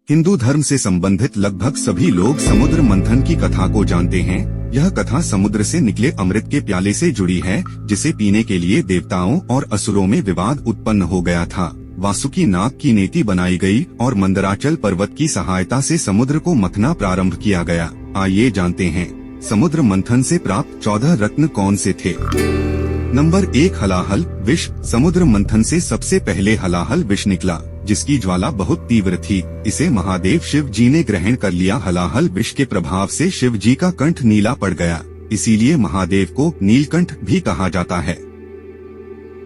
हिंदू धर्म से संबंधित लगभग सभी लोग समुद्र मंथन की कथा को जानते हैं। यह कथा समुद्र से निकले अमृत के प्याले से जुड़ी है, जिसे पीने के लिए देवताओं और असुरों में विवाद उत्पन्न हो गया था। वासुकी नाग की नीति बनाई गई और मंदराचल पर्वत की सहायता से समुद्र को मथना प्रारंभ किया गया। आइए जानते हैं समुद्र मंथन से प्राप्त 14 रत्न कौन से थे। नंबर 1, हलाहल विष। समुद्र मंथन से सबसे पहले हलाहल विष निकला, जिसकी ज्वाला बहुत तीव्र थी। इसे महादेव शिव जी ने ग्रहण कर लिया। हलाहल विष के प्रभाव से शिव जी का कंठ नीला पड़ गया, इसीलिए महादेव को नीलकंठ भी कहा जाता है।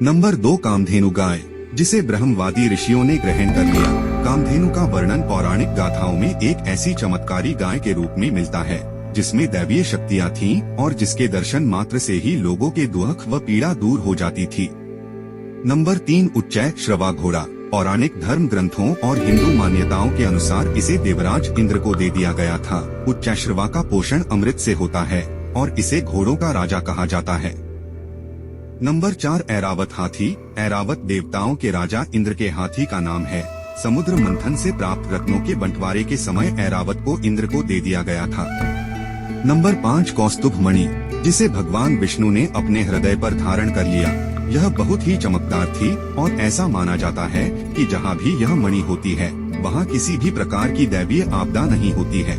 नंबर 2, कामधेनु गाय, जिसे ब्रह्मवादी ऋषियों ने ग्रहण कर लिया। कामधेनु का वर्णन पौराणिक गाथाओं में एक ऐसी चमत्कारी गाय के रूप में मिलता है जिसमें दैवीय शक्तियाँ थीं और जिसके दर्शन मात्र से ही लोगों के दुख व पीड़ा दूर हो जाती थी। नंबर 3, उच्चै श्रवा घोड़ा। पौराणिक धर्म ग्रंथों और हिंदू मान्यताओं के अनुसार इसे देवराज इंद्र को दे दिया गया था। उच्चैश्रवा का पोषण अमृत से होता है और इसे घोड़ों का राजा कहा जाता है। नंबर 4, ऐरावत हाथी। ऐरावत देवताओं के राजा इंद्र के हाथी का नाम है। समुद्र मंथन से प्राप्त रत्नों के बंटवारे के समय ऐरावत को इंद्र को दे दिया गया था। नंबर 5, कौस्तुभ मणि, जिसे भगवान विष्णु ने अपने हृदय पर धारण कर लिया। यह बहुत ही चमकदार थी और ऐसा माना जाता है कि जहाँ भी यह मणि होती है वहाँ किसी भी प्रकार की दैवीय आपदा नहीं होती है।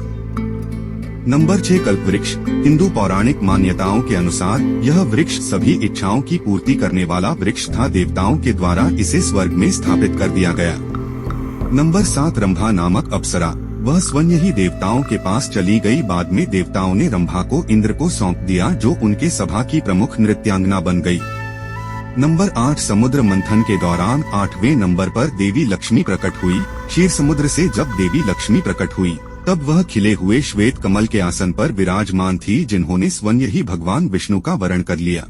नंबर 6, कल्पवृक्ष। हिंदू पौराणिक मान्यताओं के अनुसार यह वृक्ष सभी इच्छाओं की पूर्ति करने वाला वृक्ष था। देवताओं के द्वारा इसे स्वर्ग में स्थापित कर दिया गया। नंबर 7, रंभा नामक अप्सरा। वह स्वयं ही देवताओं के पास चली गई। बाद में देवताओं ने रंभा को इंद्र को सौंप दिया, जो उनके सभा की प्रमुख नृत्यांगना बन गई। नंबर 8, समुद्र मंथन के दौरान 8वें नंबर पर देवी लक्ष्मी प्रकट हुई। क्षीर समुद्र से जब देवी लक्ष्मी प्रकट हुई तब वह खिले हुए श्वेत कमल के आसन पर विराजमान थी, जिन्होंने स्वयं ही भगवान विष्णु का वरण कर लिया।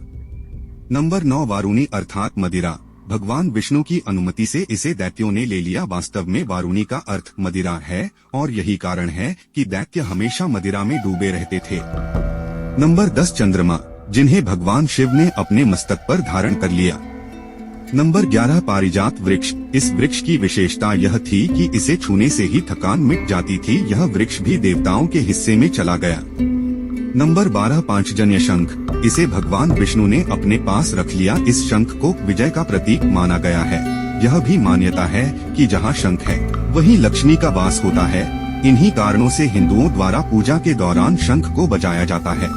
नंबर 9, वारुणी अर्थात मदिरा। भगवान विष्णु की अनुमति से इसे दैत्यों ने ले लिया। वास्तव में वारुणी का अर्थ मदिरा है और यही कारण है कि दैत्य हमेशा मदिरा में डूबे रहते थे। नंबर 10, चंद्रमा, जिन्हें भगवान शिव ने अपने मस्तक पर धारण कर लिया। नंबर 11, पारिजात वृक्ष। इस वृक्ष की विशेषता यह थी कि इसे छूने से ही थकान मिट जाती थी। यह वृक्ष भी देवताओं के हिस्से में चला गया। नंबर 12, पांचजन्य शंख। इसे भगवान विष्णु ने अपने पास रख लिया। इस शंख को विजय का प्रतीक माना गया है। यह भी मान्यता है कि जहाँ शंख है वहीं लक्ष्मी का वास होता है। इन्हीं कारणों से हिंदुओं द्वारा पूजा के दौरान शंख को बजाया जाता है।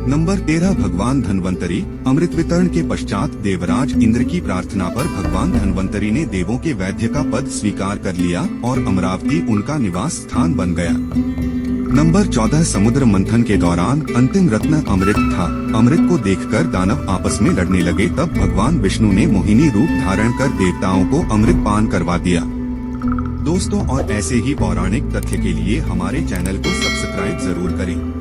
नंबर 13, भगवान धन्वंतरी। अमृत वितरण के पश्चात देवराज इंद्र की प्रार्थना पर भगवान धन्वंतरी ने देवों के वैद्य का पद स्वीकार कर लिया और अमरावती उनका निवास स्थान बन गया। नंबर 14, समुद्र मंथन के दौरान अंतिम रत्न अमृत था। अमृत को देखकर दानव आपस में लड़ने लगे, तब भगवान विष्णु ने मोहिनी रूप धारण कर देवताओं को अमृत पान करवा दिया। दोस्तों, और ऐसे ही पौराणिक तथ्य के लिए हमारे चैनल को सब्सक्राइब जरूर करें।